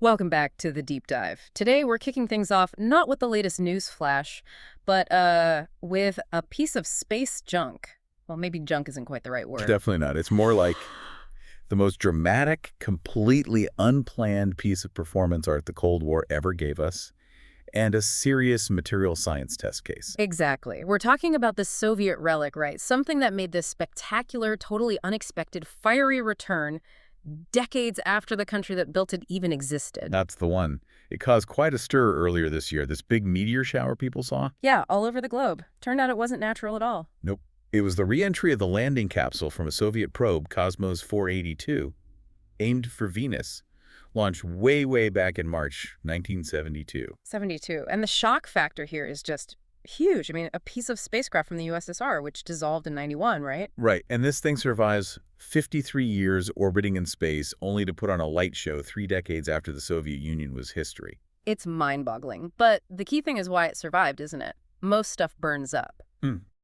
Welcome back to the deep dive. Today we're kicking things off not with the latest news flash, but with a piece of space junk. Well, maybe junk isn't quite the right word. Definitely not. It's more like the most dramatic, completely unplanned piece of performance art the Cold War ever gave us, and a serious material science test case. Exactly. We're talking about the Soviet relic, right? Something that made this spectacular, totally unexpected, fiery return decades after the country that built it even existed. That's the one. It caused quite a stir earlier this year, this big meteor shower people saw. Yeah, all over the globe. Turned out it wasn't natural at all. Nope. It was the re-entry of the landing capsule from a Soviet probe, Cosmos 482, aimed for Venus, launched way back in March 1972. 72. And the shock factor here is just huge. I mean, a piece of spacecraft from the USSR, which dissolved in 91, right? Right, and this thing survives 53 years orbiting in space, only to put on a light show 3 decades after the Soviet Union was history. It's mind-boggling. But the key thing is why it survived, isn't it? Most stuff burns up.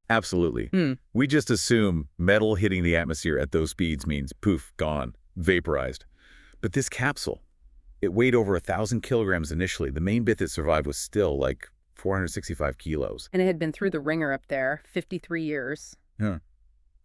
Absolutely. We just assume metal hitting the atmosphere at those speeds means poof, gone, vaporized. But this capsule, it weighed over 1,000 kilograms initially. The main bit that survived was still like 465 kilos. And it had been through the ringer up there, 53 years. Yeah.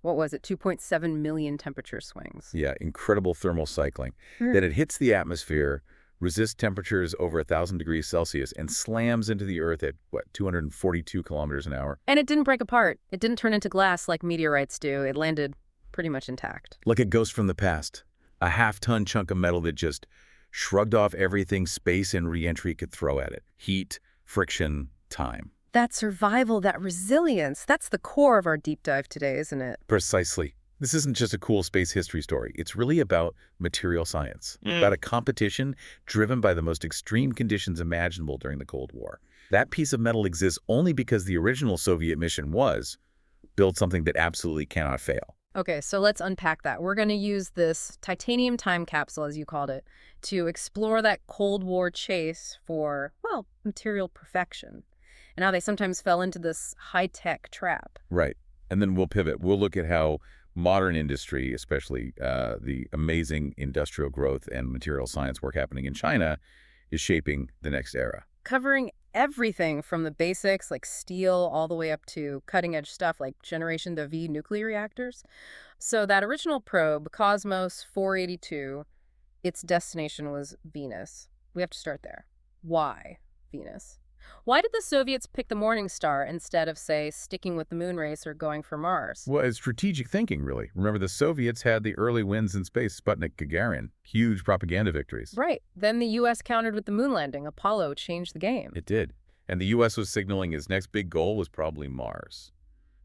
What was it, 2.7 million temperature swings? Yeah, incredible thermal cycling. Then it hits the atmosphere, resists temperatures over 1,000 degrees Celsius, and slams into the Earth at, 242 kilometers an hour? And it didn't break apart. It didn't turn into glass like meteorites do. It landed pretty much intact. Like a ghost from the past. A half-ton chunk of metal that just shrugged off everything space and re-entry could throw at it. Heat, friction, time. That survival, that resilience, that's the core of our deep dive today, isn't it? Precisely. This isn't just a cool space history story. It's really about material science, about a competition driven by the most extreme conditions imaginable during the Cold War. That piece of metal exists only because the original Soviet mission was build something that absolutely cannot fail. Okay, so let's unpack that. We're going to use this titanium time capsule, as you called it, to explore that Cold War chase for, well, material perfection, and how they sometimes fell into this high-tech trap. Right. And then we'll pivot. We'll look at how modern industry, especially the amazing industrial growth and material science work happening in China, is shaping the next era. Covering everything from the basics like steel all the way up to cutting-edge stuff like Generation V nuclear reactors. So that original probe, Cosmos 482, its destination was Venus. We have to start there. Why Venus? Why did the Soviets pick the Morning Star instead of, say, sticking with the moon race or going for Mars? Well, it's strategic thinking, really. Remember, the Soviets had the early wins in space, Sputnik, Gagarin, huge propaganda victories. Right. Then the U.S. countered with the moon landing. Apollo changed the game. It did. And the U.S. was signaling its next big goal was probably Mars,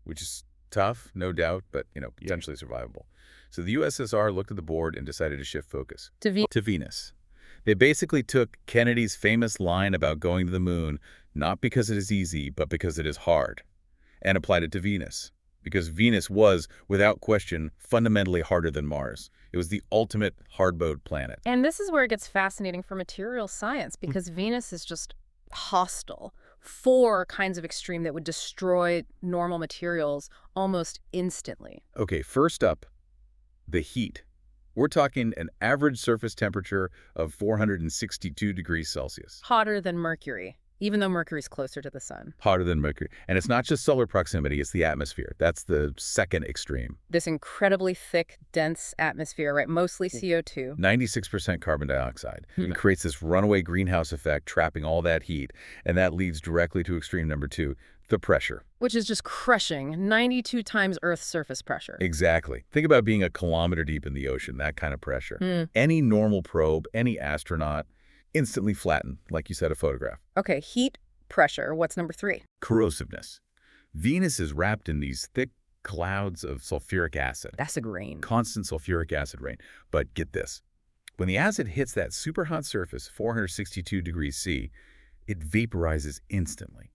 which is tough, no doubt, but, potentially survivable. So the USSR looked at the board and decided to shift focus to Venus. They basically took Kennedy's famous line about going to the moon, not because it is easy, but because it is hard, and applied it to Venus. Because Venus was, without question, fundamentally harder than Mars. It was the ultimate hard-boiled planet. And this is where it gets fascinating for material science, because Venus is just hostile. 4 kinds of extreme that would destroy normal materials almost instantly. Okay, first up, the heat. We're talking an average surface temperature of 462 degrees Celsius. Hotter than Mercury, even though Mercury's closer to the sun. Hotter than Mercury. And it's not just solar proximity, it's the atmosphere. That's the second extreme. This incredibly thick, dense atmosphere, right? Mostly CO2. 96% carbon dioxide. It creates this runaway greenhouse effect, trapping all that heat. And that leads directly to extreme number 2, the pressure. Which is just crushing, 92 times Earth's surface pressure. Exactly. Think about being a kilometer deep in the ocean, that kind of pressure. Any normal probe, any astronaut, instantly flattened, like you said, a photograph. Okay, heat, pressure. What's number 3? Corrosiveness. Venus is wrapped in these thick clouds of sulfuric acid. Acid rain. Constant sulfuric acid rain. But get this. When the acid hits that super hot surface, 462 degrees C, it vaporizes instantly.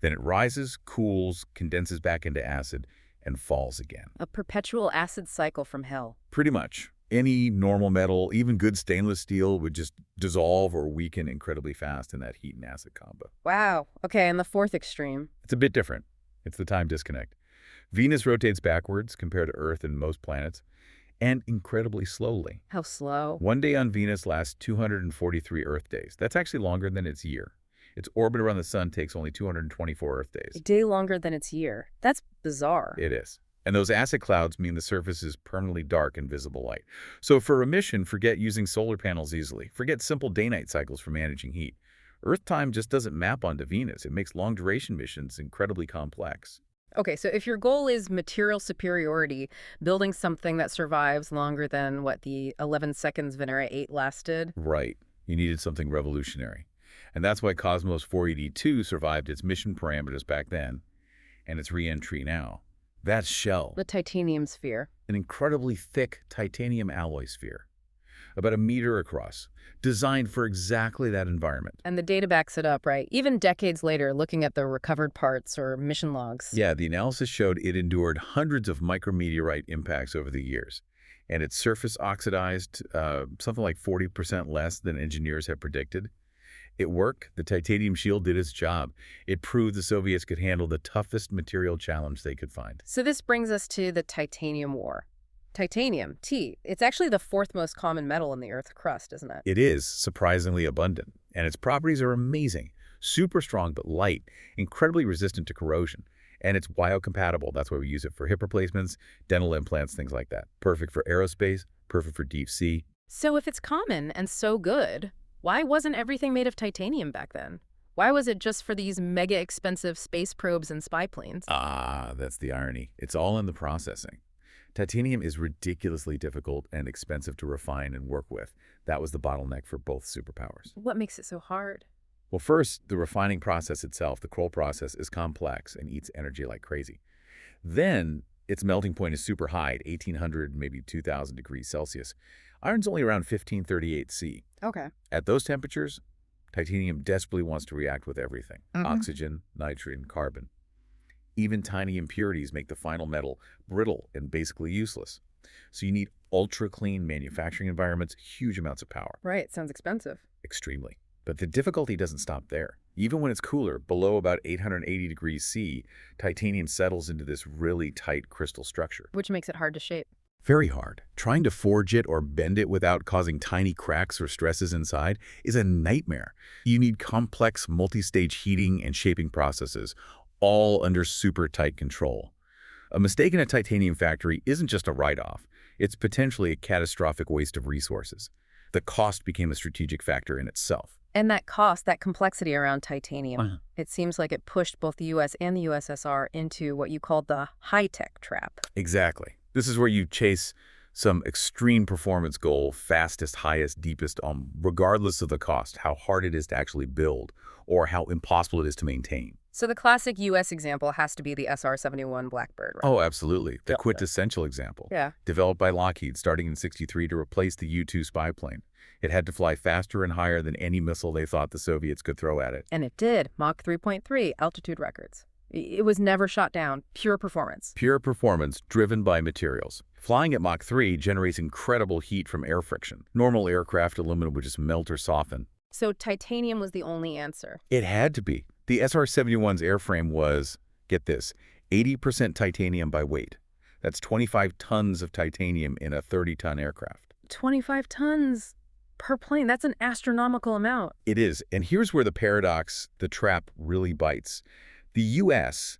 Then it rises, cools, condenses back into acid, and falls again. A perpetual acid cycle from hell. Pretty much. Any normal metal, even good stainless steel, would just dissolve or weaken incredibly fast in that heat and acid combo. Wow. Okay, and the 4th extreme? It's a bit different. It's the time disconnect. Venus rotates backwards compared to Earth and most planets, and incredibly slowly. How slow? One day on Venus lasts 243 Earth days. That's actually longer than its year. Its orbit around the sun takes only 224 Earth A days. day longer than its year. That's bizarre. It is. And those acid clouds mean the surface is permanently dark in visible light. So for a mission, forget using solar panels easily. Forget simple day-night cycles for managing heat. Earth time just doesn't map onto Venus. It makes long-duration missions incredibly complex. Okay, so if your goal is material superiority, building something that survives longer than what the 11 seconds Venera 8 lasted. Right. You needed something revolutionary. And that's why Cosmos 482 survived its mission parameters back then, and its re-entry now. That shell, The titanium sphere. an incredibly thick titanium alloy sphere, about a meter across, designed for exactly that environment. And the data backs it up, right? Even decades later, looking at the recovered parts or mission logs. Yeah, the analysis showed it endured hundreds of micrometeorite impacts over the years, and its surface oxidized something like 40% less than engineers had predicted. It worked. The titanium shield did its job. It proved the Soviets could handle the toughest material challenge they could find. So this brings us to the titanium war. Titanium, T, it's actually the fourth most common metal in the Earth's crust, isn't it? It is surprisingly abundant, and its properties are amazing. Super strong but light, incredibly resistant to corrosion, and it's biocompatible. That's why we use it for hip replacements, dental implants, things like that. Perfect for aerospace, perfect for deep sea. So if it's common and so good, why wasn't everything made of titanium back then? Why was it just for these mega expensive space probes and spy planes? Ah, that's the irony. It's all in the processing. Titanium is ridiculously difficult and expensive to refine and work with. That was the bottleneck for both superpowers. What makes it so hard? Well, first, the refining process itself, the Kroll process, is complex and eats energy like crazy. Then, its melting point is super high at 1,800, maybe 2,000 degrees Celsius. Iron's only around 1538 C. Okay. At those temperatures, titanium desperately wants to react with everything. Oxygen, nitrogen, carbon. Even tiny impurities make the final metal brittle and basically useless. So you need ultra-clean manufacturing environments, huge amounts of power. Right, sounds expensive. Extremely. But the difficulty doesn't stop there. Even when it's cooler, below about 880 degrees C, titanium settles into this really tight crystal structure. Which makes it hard to shape. Very hard. Trying to forge it or bend it without causing tiny cracks or stresses inside is a nightmare. You need complex multi-stage heating and shaping processes, all under super tight control. A mistake in a titanium factory isn't just a write-off. It's potentially a catastrophic waste of resources. The cost became a strategic factor in itself. And that cost, that complexity around titanium, it seems like it pushed both the US and the USSR into what you called the high-tech trap. Exactly. This is where you chase some extreme performance goal, fastest, highest, deepest, regardless of the cost, how hard it is to actually build, or how impossible it is to maintain. So the classic US example has to be the SR-71 Blackbird, right? Oh, absolutely. The quintessential example. Yeah. Developed by Lockheed starting in '63 to replace the U-2 spy plane. It had to fly faster and higher than any missile they thought the Soviets could throw at it. And it did. Mach 3.3, altitude records. It was never shot down. Pure performance. Pure performance driven by materials. Flying at Mach 3 generates incredible heat from air friction. Normal aircraft aluminum would just melt or soften. So titanium was the only answer. It had to be. The SR-71's airframe was, get this, 80% titanium by weight. That's 25 tons of titanium in a 30-ton aircraft. 25 tons per plane. That's an astronomical amount. It is. And here's where the paradox, the trap, really bites. The U.S.,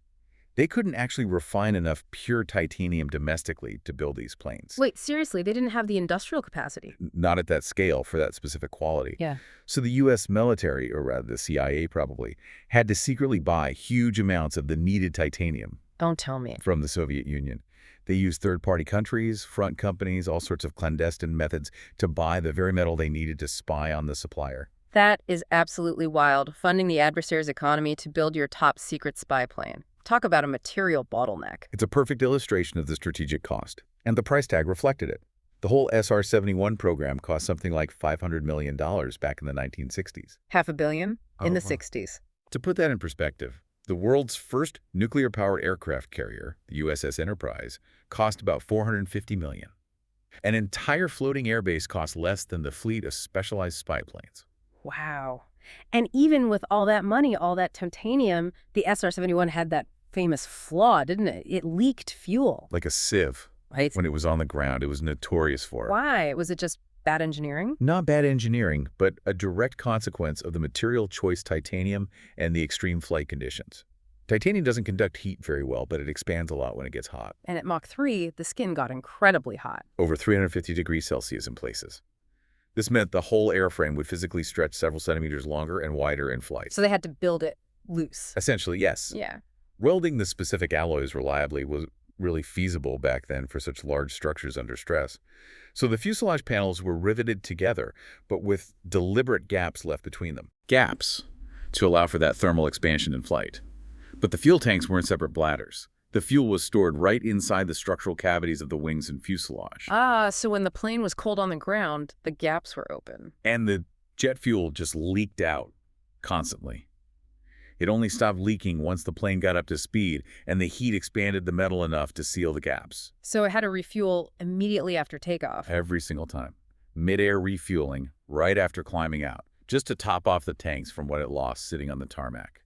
they couldn't actually refine enough pure titanium domestically to build these planes. Wait, seriously, they didn't have the industrial capacity? Not at that scale for that specific quality. Yeah. So the U.S. military, or rather the CIA probably, had to secretly buy huge amounts of the needed titanium. Don't tell me. From the Soviet Union. They used third-party countries, front companies, all sorts of clandestine methods to buy the very metal they needed to spy on the supplier. That is absolutely wild, funding the adversary's economy to build your top secret spy plane. Talk about a material bottleneck. It's a perfect illustration of the strategic cost. And the price tag reflected it. The whole SR-71 program cost something like $500 million back in the 1960s. $500 million in the 60s. To put that in perspective, the world's first nuclear-powered aircraft carrier, the USS Enterprise, cost about $450 million. An entire floating airbase cost less than the fleet of specialized spy planes. Wow. And even with all that money, all that titanium, the SR-71 had that famous flaw, didn't it? It leaked fuel. Like a sieve. Right. when it was on the ground. It was notorious for it. Why? Was it just bad engineering? Not bad engineering, but a direct consequence of the material choice titanium and the extreme flight conditions. Titanium doesn't conduct heat very well, but it expands a lot when it gets hot. And at Mach 3, the skin got incredibly hot. Over 350 degrees Celsius in places. This meant the whole airframe would physically stretch several centimeters longer and wider in flight. So they had to build it loose. Essentially, yes. Yeah. Welding the specific alloys reliably was really feasible back then for such large structures under stress. So the fuselage panels were riveted together, but with deliberate gaps left between them. Gaps to allow for that thermal expansion in flight. But the fuel tanks weren't separate bladders. The fuel was stored right inside the structural cavities of the wings and fuselage. Ah, so when the plane was cold on the ground, the gaps were open. And the jet fuel just leaked out constantly. It only stopped leaking once the plane got up to speed and the heat expanded the metal enough to seal the gaps. So it had to refuel immediately after takeoff. Every single time. Mid-air refueling right after climbing out, just to top off the tanks from what it lost sitting on the tarmac.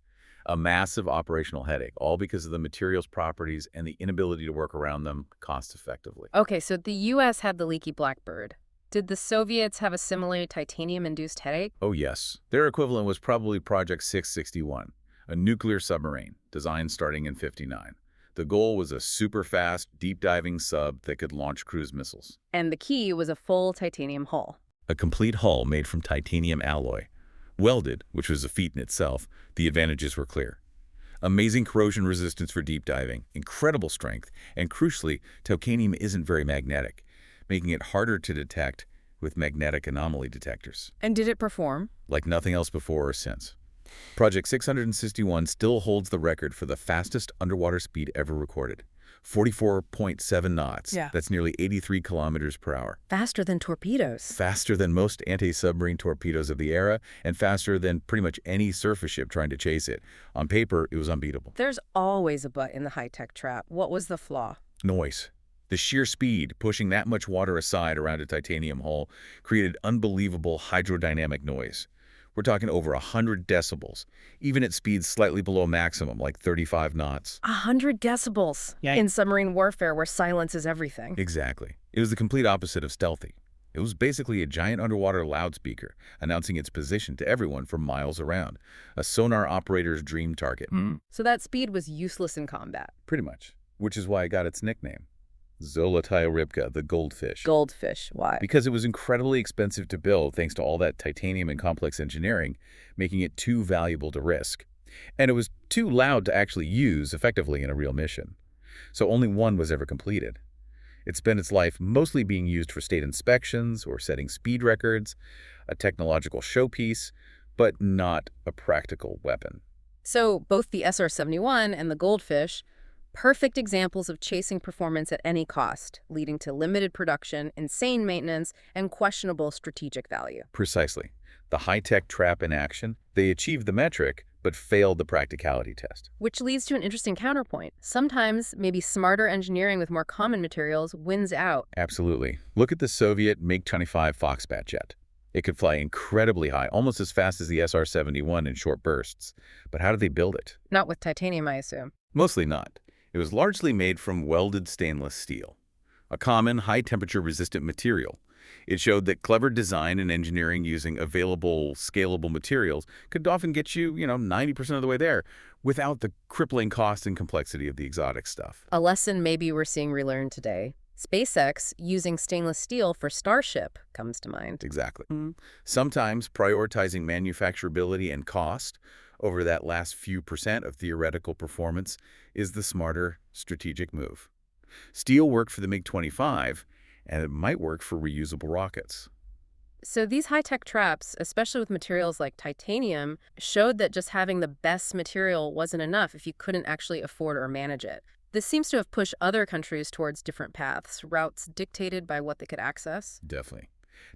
A massive operational headache, all because of the material's properties and the inability to work around them cost-effectively. Okay, so the U.S. had the leaky Blackbird. Did the Soviets have a similar titanium-induced headache? Oh yes. Their equivalent was probably Project 661, a nuclear submarine, designed starting in '59. The goal was a super-fast, deep-diving sub that could launch cruise missiles. And the key was a full titanium hull. A complete hull made from titanium alloy. Welded, which was a feat in itself, the advantages were clear. Amazing corrosion resistance for deep diving, incredible strength, and crucially, titanium isn't very magnetic, making it harder to detect with magnetic anomaly detectors. And did it perform? Like nothing else before or since. Project 661 still holds the record for the fastest underwater speed ever recorded. 44.7 knots. Yeah. That's nearly 83 kilometers per hour. Faster than torpedoes. Faster than most anti-submarine torpedoes of the era, and faster than pretty much any surface ship trying to chase it. On paper, it was unbeatable. There's always a but in the high-tech trap. What was the flaw? Noise. The sheer speed, pushing that much water aside around a titanium hull, created unbelievable hydrodynamic noise. We're talking over 100 decibels, even at speeds slightly below maximum, like 35 knots. 100 decibels in submarine warfare where silence is everything. Exactly. It was the complete opposite of stealthy. It was basically a giant underwater loudspeaker, announcing its position to everyone for miles around. A sonar operator's dream target. So that speed was useless in combat. Pretty much. Which is why it got its nickname. Zolotaya rybka, the goldfish. Goldfish, why? Because it was incredibly expensive to build thanks to all that titanium and complex engineering, making it too valuable to risk. And it was too loud to actually use effectively in a real mission. So only one was ever completed. It spent its life mostly being used for state inspections or setting speed records, a technological showpiece, but not a practical weapon. So both the SR-71 and the Goldfish, perfect examples of chasing performance at any cost, leading to limited production, insane maintenance, and questionable strategic value. Precisely. The high-tech trap in action, they achieved the metric, but failed the practicality test. Which leads to an interesting counterpoint. Sometimes, maybe smarter engineering with more common materials wins out. Absolutely. Look at the Soviet MiG-25 Foxbat jet. It could fly incredibly high, almost as fast as the SR-71 in short bursts. But how did they build it? Not with titanium, I assume. Mostly not. It was largely made from welded stainless steel, a common high-temperature resistant material. It showed that clever design and engineering using available, scalable materials could often get you, 90% of the way there without the crippling cost and complexity of the exotic stuff. A lesson maybe we're seeing relearned today. SpaceX using stainless steel for Starship comes to mind. Exactly. Sometimes prioritizing manufacturability and cost over that last few percent of theoretical performance is the smarter strategic move. Steel worked for the MiG-25, and it might work for reusable rockets. So these high-tech traps, especially with materials like titanium, showed that just having the best material wasn't enough if you couldn't actually afford or manage it. This seems to have pushed other countries towards different paths, routes dictated by what they could access. Definitely.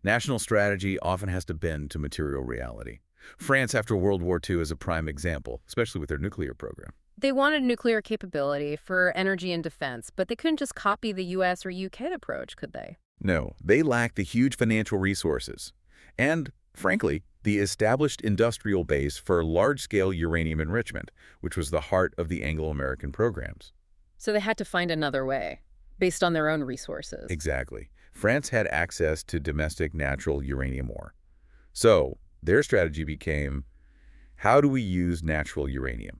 National strategy often has to bend to material reality. France after World War II is a prime example, especially with their nuclear program. They wanted nuclear capability for energy and defense, but they couldn't just copy the US or UK approach, could they? No, they lacked the huge financial resources and, frankly, the established industrial base for large-scale uranium enrichment, which was the heart of the Anglo-American programs. So they had to find another way. based on their own resources. Exactly. France had access to domestic natural uranium ore. So their strategy became, how do we use natural uranium?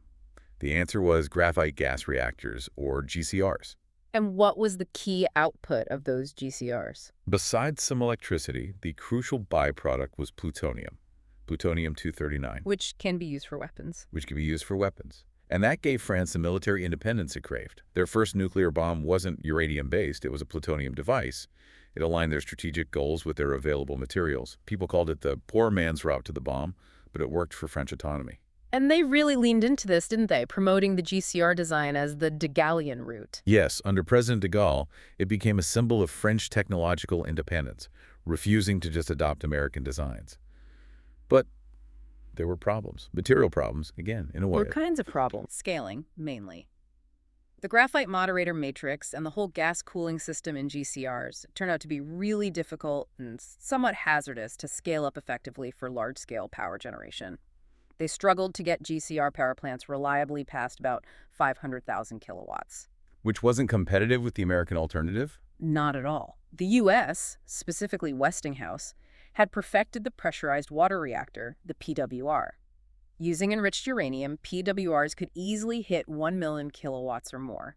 The answer was graphite gas reactors, or GCRs. And what was the key output of those GCRs? Besides some electricity, the crucial byproduct was plutonium, plutonium-239, Which can be used for weapons. which could be used for weapons. And that gave France the military independence it craved. Their first nuclear bomb wasn't uranium-based, it was a plutonium device. It aligned their strategic goals with their available materials. People called it the poor man's route to the bomb, but it worked for French autonomy. And they really leaned into this, didn't they? Promoting the GCR design as the de Gaullean route. Yes, under President de Gaulle, it became a symbol of French technological independence, refusing to just adopt American designs. But there were problems, material problems, again, in a way. What kinds of problems? Scaling, mainly. The graphite moderator matrix and the whole gas cooling system in GCRs turned out to be really difficult and somewhat hazardous to scale up effectively for large-scale power generation. They struggled to get GCR power plants reliably past about 500,000 kilowatts. Which wasn't competitive with the American alternative? Not at all. The U.S., specifically Westinghouse, had perfected the pressurized water reactor, the PWR. Using enriched uranium, PWRs could easily hit 1 million kilowatts or more.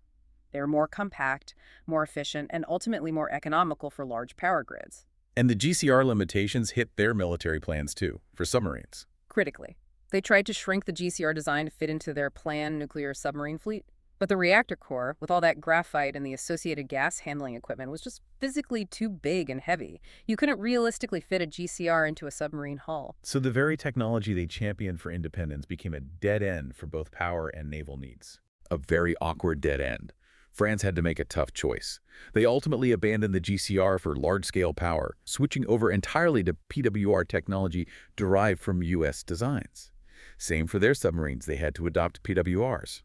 They were more compact, more efficient, and ultimately more economical for large power grids. And the GCR limitations hit their military plans too, for submarines. Critically, they tried to shrink the GCR design to fit into their planned nuclear submarine fleet. But the reactor core, with all that graphite and the associated gas handling equipment, was just physically too big and heavy. You couldn't realistically fit a GCR into a submarine hull. So the very technology they championed for independence became a dead end for both power and naval needs. A very awkward dead end. France had to make a tough choice. They ultimately abandoned the GCR for large-scale power, switching over entirely to PWR technology derived from U.S. designs. Same for their submarines, they had to adopt PWRs.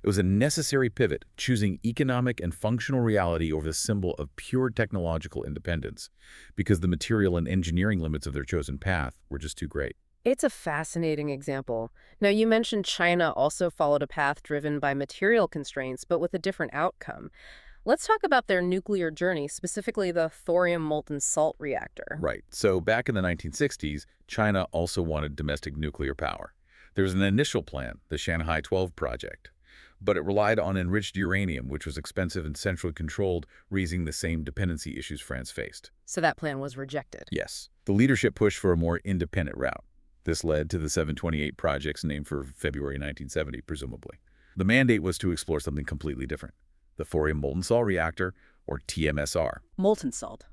It was a necessary pivot, choosing economic and functional reality over the symbol of pure technological independence, because the material and engineering limits of their chosen path were just too great. It's a fascinating example. Now, you mentioned China also followed a path driven by material constraints, but with a different outcome. Let's talk about their nuclear journey, specifically the thorium molten salt reactor. Right. So back in the 1960s, China also wanted domestic nuclear power. There was an initial plan, the Shanghai 12 project, but it relied on enriched uranium, which was expensive and centrally controlled, raising the same dependency issues France faced. So that plan was rejected. Yes. The leadership pushed for a more independent route. This led to the 728 projects named for February 1970, presumably. The mandate was to explore something completely different, the thorium molten salt reactor, or TMSR. Molten salt.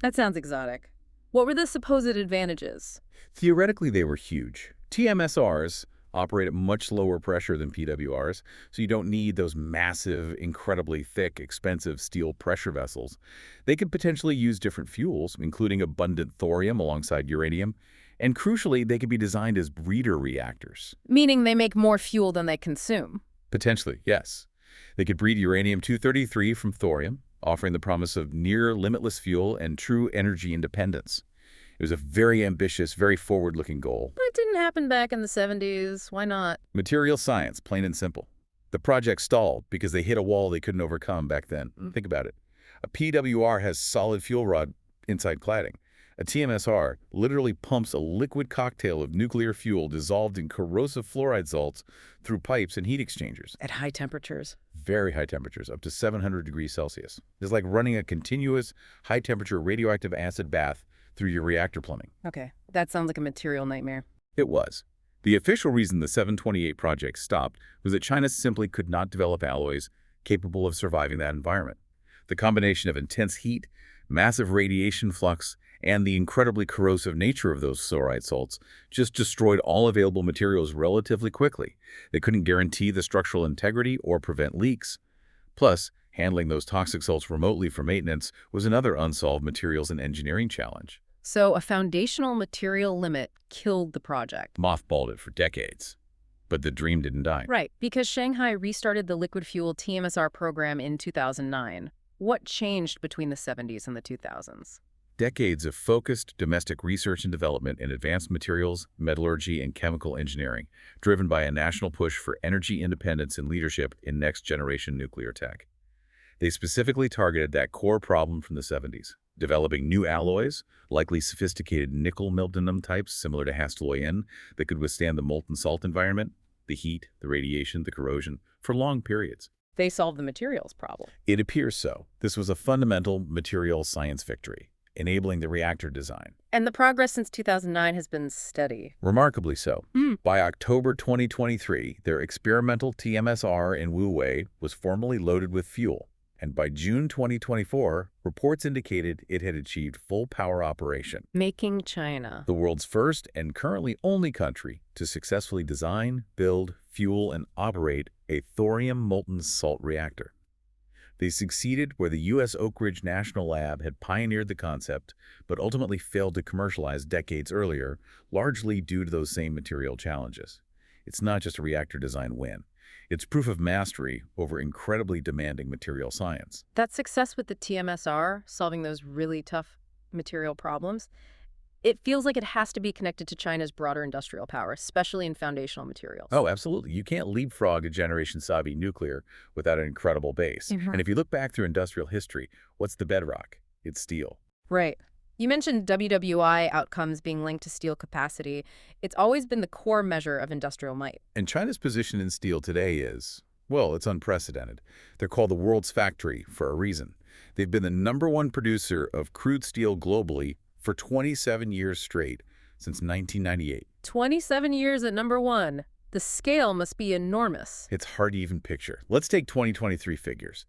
That sounds exotic. What were the supposed advantages? Theoretically, they were huge. TMSRs operate at much lower pressure than PWRs, so you don't need those massive, incredibly thick, expensive steel pressure vessels. They could potentially use different fuels, including abundant thorium alongside uranium, and crucially, they could be designed as breeder reactors. Meaning they make more fuel than they consume. Potentially, yes. They could breed uranium-233 from thorium, offering the promise of near-limitless fuel and true energy independence. It was a very ambitious, very forward-looking goal. But it didn't happen back in the 70s. Why not? Material science, plain and simple. The project stalled because they hit a wall they couldn't overcome back then. Think about it. A PWR has solid fuel rod inside cladding. A TMSR literally pumps a liquid cocktail of nuclear fuel dissolved in corrosive fluoride salts through pipes and heat exchangers. At high temperatures. Very high temperatures, up to 700 degrees Celsius. It's like running a continuous high-temperature radioactive acid bath through your reactor plumbing. Okay, that sounds like a material nightmare. It was. The official reason the 728 project stopped was that China simply could not develop alloys capable of surviving that environment. The combination of intense heat, massive radiation flux, and the incredibly corrosive nature of those fluoride salts just destroyed all available materials relatively quickly. They couldn't guarantee the structural integrity or prevent leaks. Plus, handling those toxic salts remotely for maintenance was another unsolved materials and engineering challenge. So a foundational material limit killed the project. Mothballed it for decades. But the dream didn't die. Right, because Shanghai restarted the liquid fuel TMSR program in 2009. What changed between the 70s and the 2000s? Decades of focused domestic research and development in advanced materials, metallurgy, and chemical engineering, driven by a national push for energy independence and leadership in next-generation nuclear tech. They specifically targeted that core problem from the 70s, developing new alloys, likely sophisticated nickel molybdenum types similar to Hastelloy that could withstand the molten salt environment, the heat, the radiation, the corrosion, for long periods. They solved the materials problem. It appears so. This was a fundamental material science victory, enabling the reactor design. And the progress since 2009 has been steady. Remarkably so. By October 2023, their experimental TMSR in Wuwei was formally loaded with fuel. And by June 2024, reports indicated it had achieved full power operation. Making China The world's first and currently only country to successfully design, build, fuel, and operate a thorium molten salt reactor. They succeeded where the U.S. Oak Ridge National Lab had pioneered the concept, but ultimately failed to commercialize decades earlier, largely due to those same material challenges. It's not just a reactor design win. It's proof of mastery over incredibly demanding material science. That success with the TMSR, solving those really tough material problems, it feels like it has to be connected to China's broader industrial power, especially in foundational materials. Oh, absolutely. You can't leapfrog a generation Soviet nuclear without an incredible base. And if you look back through industrial history, what's the bedrock? It's steel. Right. You mentioned WWI outcomes being linked to steel capacity. It's always been the core measure of industrial might. And China's position in steel today is, well, it's unprecedented. They're called the world's factory for a reason. They've been the #1 producer of crude steel globally for 27 years straight, since 1998. 27 years at #1. The scale must be enormous. It's hard to even picture. Let's take 2023 figures.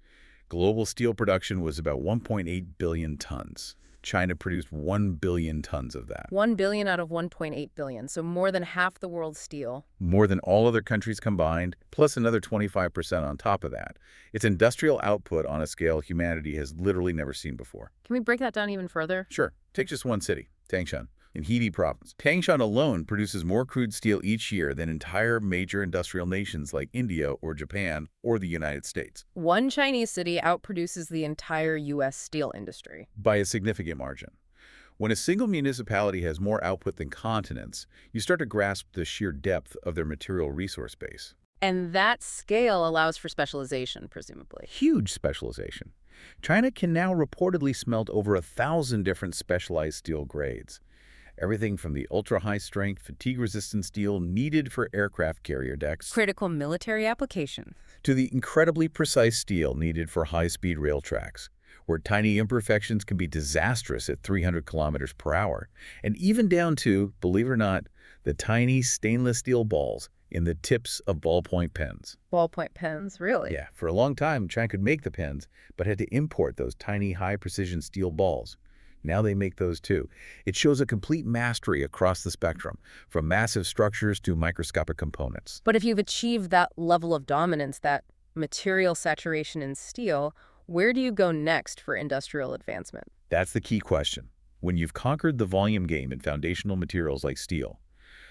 Global steel production was about 1.8 billion tons. China produced 1 billion tons of that. 1 billion out of 1.8 billion, so more than half the world's steel. More than all other countries combined, plus another 25% on top of that. It's industrial output on a scale humanity has literally never seen before. Can we break that down even further? Sure. Take just one city, Tangshan, in Hebei province. Tangshan alone produces more crude steel each year than entire major industrial nations like India or Japan or the United States. One Chinese city outproduces the entire U.S. steel industry. By a significant margin. When a single municipality has more output than continents, you start to grasp the sheer depth of their material resource base. And that scale allows for specialization, presumably. Huge specialization. China can now reportedly smelt over 1,000 different specialized steel grades. Everything from the ultra-high-strength, fatigue-resistant steel needed for aircraft carrier decks, Critical military application, to the incredibly precise steel needed for high-speed rail tracks, where tiny imperfections can be disastrous at 300 kilometers per hour, and even down to, believe it or not, the tiny stainless steel balls in the tips of ballpoint pens. Ballpoint pens, really? Yeah, for a long time, China could make the pens, but had to import those tiny, high-precision steel balls. Now they make those too. It shows a complete mastery across the spectrum, from massive structures to microscopic components. But if you've achieved that level of dominance, that material saturation in steel, where do you go next for industrial advancement? That's the key question. When you've conquered the volume game in foundational materials like steel,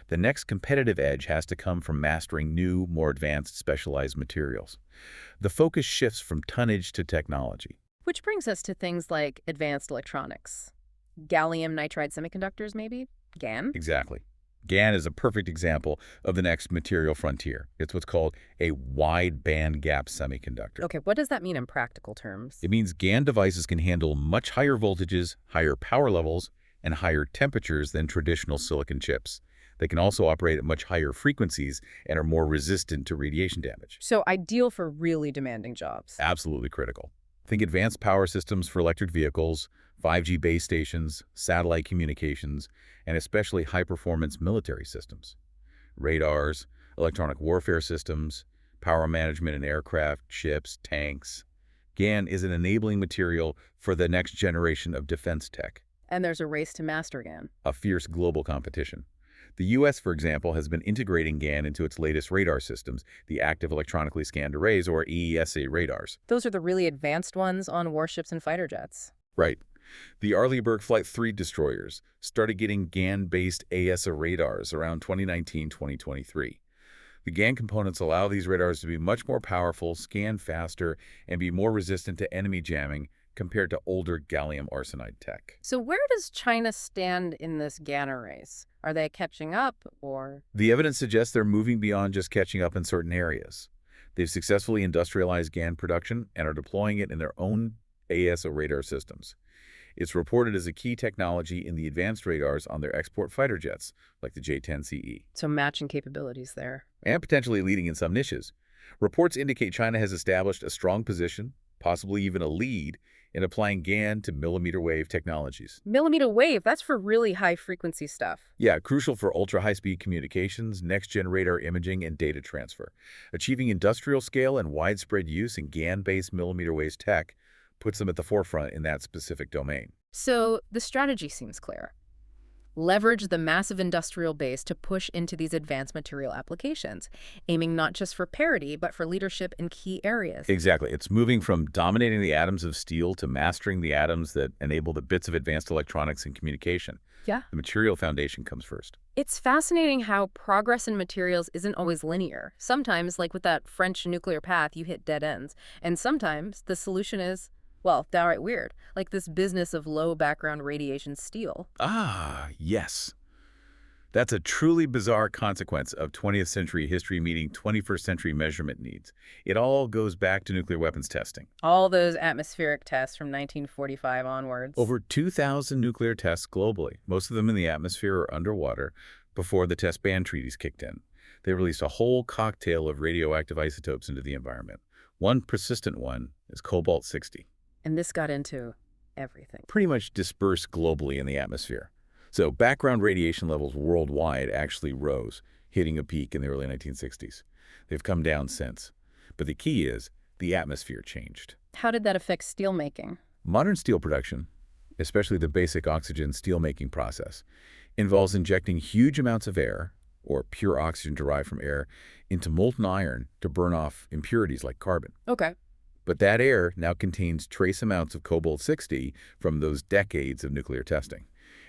the next competitive edge has to come from mastering new, more advanced, specialized materials. The focus shifts from tonnage to technology. Which brings us to things like advanced electronics. Gallium nitride semiconductors, maybe? GaN? Exactly. GaN is a perfect example of the next material frontier. It's what's called a wide band gap semiconductor. Okay, what does that mean in practical terms? It means GaN devices can handle much higher voltages, higher power levels, and higher temperatures than traditional silicon chips. They can also operate at much higher frequencies and are more resistant to radiation damage. So ideal for really demanding jobs. Absolutely critical. Think advanced power systems for electric vehicles, 5G base stations, satellite communications, and especially high-performance military systems. Radars, electronic warfare systems, power management in aircraft, ships, tanks. GaN is an enabling material for the next generation of defense tech. And there's a race to master GaN. A fierce global competition. The U.S., for example, has been integrating GaN into its latest radar systems, the Active Electronically Scanned Arrays, or EESA radars. Those are the really advanced ones on warships and fighter jets. Right. The Arleigh Flight 3 destroyers started getting GaN-based AESA radars around 2019-2023. The GaN components allow these radars to be much more powerful, scan faster, and be more resistant to enemy jamming compared to older gallium arsenide tech. So where does China stand in this GaN race? Are they catching up, or? The evidence suggests they're moving beyond just catching up in certain areas. They've successfully industrialized GaN production and are deploying it in their own AESA radar systems. It's reported as a key technology in the advanced radars on their export fighter jets, like the J-10CE. So matching capabilities there. And potentially leading in some niches. Reports indicate China has established a strong position, possibly even a lead, in applying GaN to millimeter wave technologies. Millimeter wave, that's for really high-frequency stuff. Yeah, crucial for ultra-high-speed communications, next-gen radar imaging, and data transfer. Achieving industrial scale and widespread use in GaN-based millimeter wave tech puts them at the forefront in that specific domain. So the strategy seems clear. Leverage the massive industrial base to push into these advanced material applications, aiming not just for parity, but for leadership in key areas. Exactly. It's moving from dominating the atoms of steel to mastering the atoms that enable the bits of advanced electronics and communication. Yeah. The material foundation comes first. It's fascinating how progress in materials isn't always linear. Sometimes, like with that French nuclear path, you hit dead ends. And sometimes the solution is, well, downright weird, like this business of low background radiation steel. Ah, yes. That's a truly bizarre consequence of 20th century history meeting 21st century measurement needs. It all goes back to nuclear weapons testing. All those atmospheric tests from 1945 onwards. Over 2,000 nuclear tests globally, most of them in the atmosphere or underwater, before the test ban treaties kicked in. They released a whole cocktail of radioactive isotopes into the environment. One persistent one is cobalt-60. And this got into everything. Pretty much dispersed globally in the atmosphere. So background radiation levels worldwide actually rose, hitting a peak in the early 1960s. They've come down since. But the key is the atmosphere changed. How did that affect steelmaking? Modern steel production, especially the basic oxygen steelmaking process, involves injecting huge amounts of air, or pure oxygen derived from air, into molten iron to burn off impurities like carbon. Okay. But that air now contains trace amounts of cobalt-60 from those decades of nuclear testing.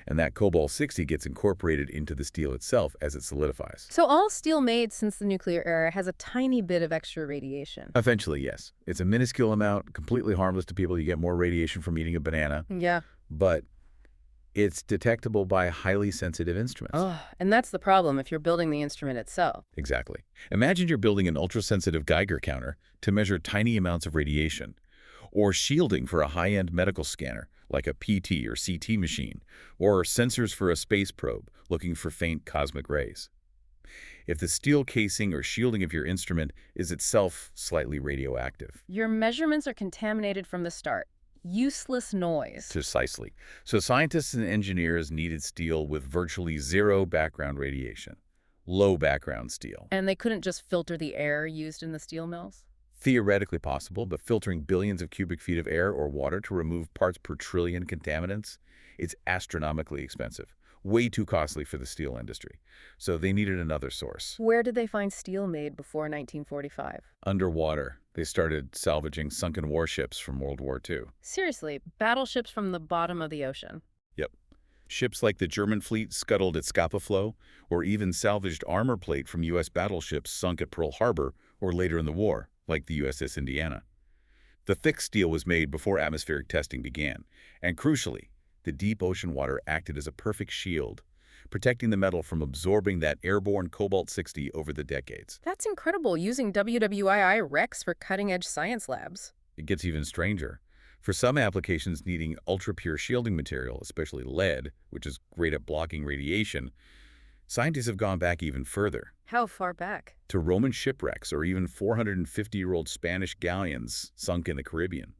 And that cobalt-60 gets incorporated into the steel itself as it solidifies. So all steel made since the nuclear era has a tiny bit of extra radiation. Eventually, yes. It's a minuscule amount, completely harmless to people. You get more radiation from eating a banana. Yeah. But it's detectable by highly sensitive instruments. Oh, and that's the problem if you're building the instrument itself. Exactly. Imagine you're building an ultra-sensitive Geiger counter to measure tiny amounts of radiation, or shielding for a high-end medical scanner, like a PT or CT machine, or sensors for a space probe looking for faint cosmic rays. If the steel casing or shielding of your instrument is itself slightly radioactive. Your measurements are contaminated from the start. Useless noise. Precisely. So scientists and engineers needed steel with virtually zero background radiation. Low background steel. And they couldn't just filter the air used in the steel mills? Theoretically possible, but filtering billions of cubic feet of air or water to remove parts per trillion contaminants, it's astronomically expensive. Way too costly for the steel industry. So they needed another source. Where did they find steel made before 1945? Underwater. They started salvaging sunken warships from World War II. Seriously, battleships from the bottom of the ocean. Yep. Ships like the German fleet scuttled at Scapa Flow, or even salvaged armor plate from U.S. battleships sunk at Pearl Harbor or later in the war, like the USS Indiana. The thick steel was made before atmospheric testing began, and crucially, the deep ocean water acted as a perfect shield, protecting the metal from absorbing that airborne cobalt-60 over the decades. That's incredible, using WWII RECs for cutting-edge science labs. It gets even stranger. For some applications needing ultra-pure shielding material, especially lead, which is great at blocking radiation, scientists have gone back even further. How far back? To Roman shipwrecks or even 450-year-old Spanish galleons sunk in the Caribbean.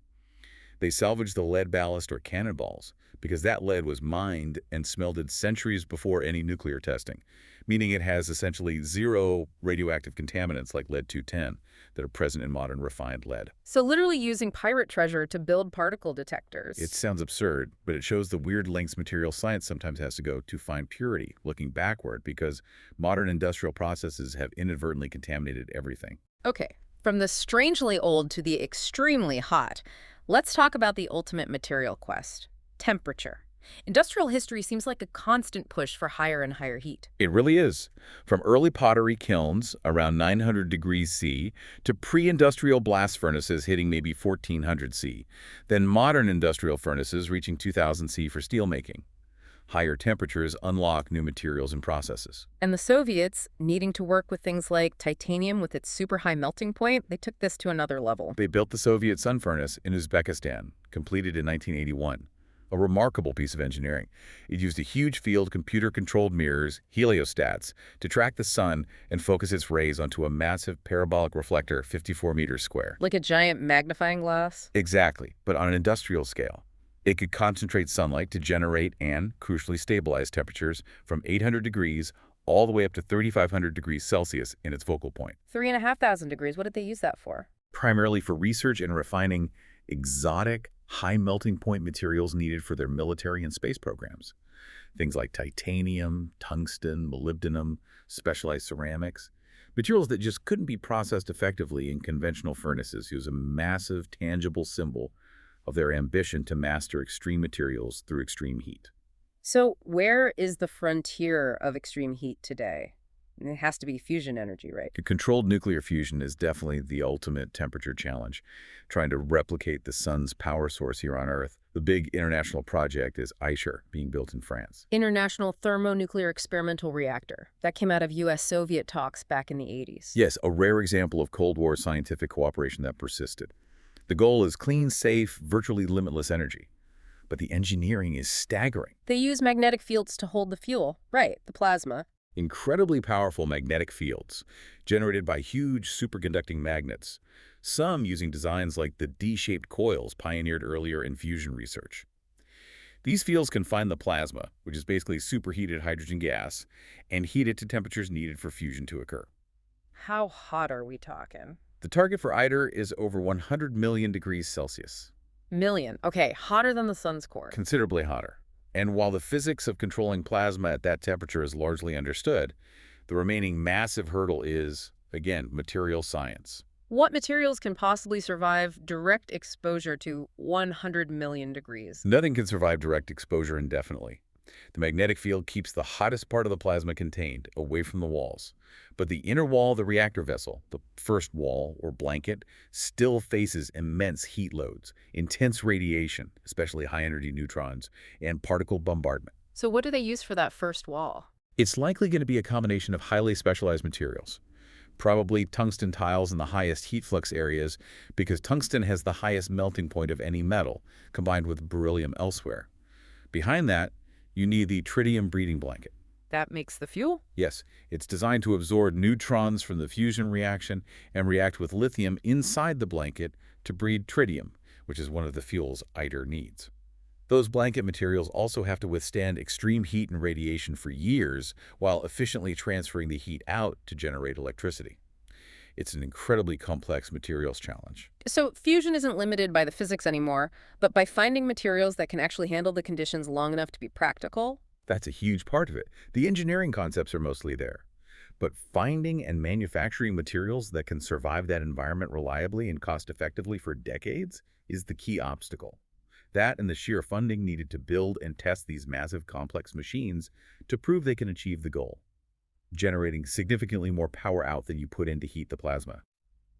They salvaged the lead ballast or cannonballs because that lead was mined and smelted centuries before any nuclear testing, meaning it has essentially zero radioactive contaminants like lead-210 that are present in modern refined lead. So literally using pirate treasure to build particle detectors. It sounds absurd, but it shows the weird lengths material science sometimes has to go to find purity, looking backward, because modern industrial processes have inadvertently contaminated everything. Okay, from the strangely old to the extremely hot, let's talk about the ultimate material quest: temperature. Industrial history seems like a constant push for higher and higher heat. It really is. From early pottery kilns around 900 degrees C to pre-industrial blast furnaces hitting maybe 1400 C, then modern industrial furnaces reaching 2000 C for steelmaking. Higher temperatures unlock new materials and processes. And the Soviets, needing to work with things like titanium with its super high melting point, they took this to another level. They built the Soviet sun furnace in Uzbekistan, completed in 1981. A remarkable piece of engineering. It used a huge field computer-controlled mirrors, heliostats, to track the sun and focus its rays onto a massive parabolic reflector 54 meters square. Like a giant magnifying glass? Exactly, but on an industrial scale. It could concentrate sunlight to generate and, crucially, stabilize temperatures from 800 degrees all the way up to 3,500 degrees Celsius in its focal point. 3,500 degrees. What did they use that for? Primarily for research and refining exotic, high melting point materials needed for their military and space programs. Things like titanium, tungsten, molybdenum, specialized ceramics. Materials that just couldn't be processed effectively in conventional furnaces. It was a massive, tangible symbol of their ambition to master extreme materials through extreme heat. So where is the frontier of extreme heat today? It has to be fusion energy, right? Controlled nuclear fusion is definitely the ultimate temperature challenge, trying to replicate the sun's power source here on Earth. The big international project is ITER, being built in France. International Thermonuclear Experimental Reactor. That came out of US-Soviet talks back in the 80s. Yes, a rare example of Cold War scientific cooperation that persisted. The goal is clean, safe, virtually limitless energy. But the engineering is staggering. They use magnetic fields to hold the fuel. Right, the plasma. Incredibly powerful magnetic fields generated by huge superconducting magnets, some using designs like the D-shaped coils pioneered earlier in fusion research. These fields confine the plasma, which is basically superheated hydrogen gas, and heat it to temperatures needed for fusion to occur. How hot are we talking? The target for ITER is over 100 million degrees Celsius. Million. Okay, hotter than the sun's core. Considerably hotter. And while the physics of controlling plasma at that temperature is largely understood, the remaining massive hurdle is, again, material science. What materials can possibly survive direct exposure to 100 million degrees? Nothing can survive direct exposure indefinitely. The magnetic field keeps the hottest part of the plasma contained, away from the walls. But the inner wall of the reactor vessel, the first wall or blanket, still faces immense heat loads, intense radiation, especially high-energy neutrons, and particle bombardment. So what do they use for that first wall? It's likely going to be a combination of highly specialized materials. Probably tungsten tiles in the highest heat flux areas, because tungsten has the highest melting point of any metal, combined with beryllium elsewhere. Behind that, you need the tritium breeding blanket. That makes the fuel? Yes, it's designed to absorb neutrons from the fusion reaction and react with lithium inside the blanket to breed tritium, which is one of the fuels ITER needs. Those blanket materials also have to withstand extreme heat and radiation for years while efficiently transferring the heat out to generate electricity. It's an incredibly complex materials challenge. So fusion isn't limited by the physics anymore, but by finding materials that can actually handle the conditions long enough to be practical? That's a huge part of it. The engineering concepts are mostly there. But finding and manufacturing materials that can survive that environment reliably and cost-effectively for decades is the key obstacle. That and the sheer funding needed to build and test these massive complex machines to prove they can achieve the goal, generating significantly more power out than you put in to heat the plasma.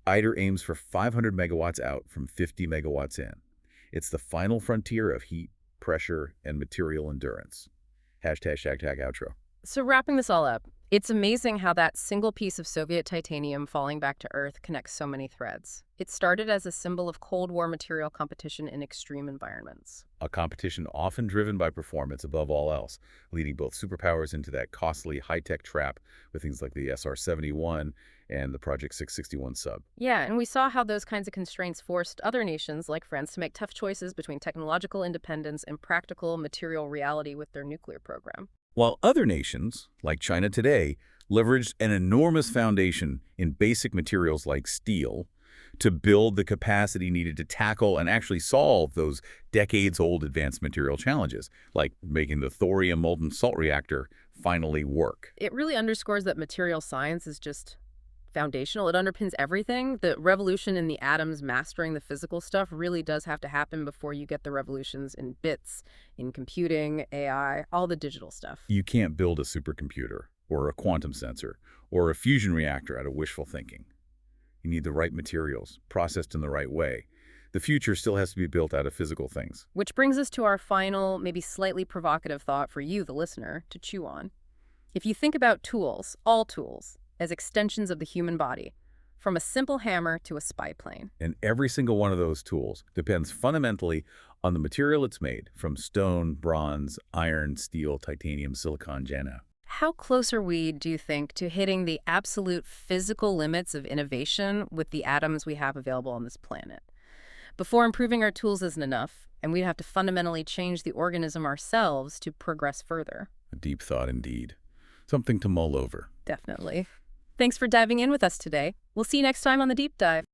ITER aims for 500 megawatts out from 50 megawatts in. It's the final frontier of heat, pressure, and material endurance. #outro. So wrapping this all up, it's amazing how that single piece of Soviet titanium falling back to Earth connects so many threads. It started as a symbol of Cold War material competition in extreme environments. A competition often driven by performance above all else, leading both superpowers into that costly high-tech trap with things like the SR-71 and the Project 661 sub. Yeah, and we saw how those kinds of constraints forced other nations like France to make tough choices between technological independence and practical material reality with their nuclear program. While other nations, like China today, leveraged an enormous foundation in basic materials like steel to build the capacity needed to tackle and actually solve those decades-old advanced material challenges, like making the thorium molten salt reactor finally work. It really underscores that material science is just foundational. It underpins everything. The revolution in the atoms mastering the physical stuff really does have to happen before you get the revolutions in bits, in computing, AI, all the digital stuff. You can't build a supercomputer or a quantum sensor or a fusion reactor out of wishful thinking. You need the right materials, processed in the right way, The future still has to be built out of physical things. Which brings us to our final, maybe slightly provocative thought for you, the listener, to chew on. If you think about tools, all tools, as extensions of the human body, from a simple hammer to a spy plane. And every single one of those tools depends fundamentally on the material it's made, from stone, bronze, iron, steel, titanium, silicon, jana. How close are we, do you think, to hitting the absolute physical limits of innovation with the atoms we have available on this planet? Before improving our tools isn't enough, and we'd have to fundamentally change the organism ourselves to progress further. A deep thought indeed. Something to mull over. Definitely. Thanks for diving in with us today. We'll see you next time on The Deep Dive.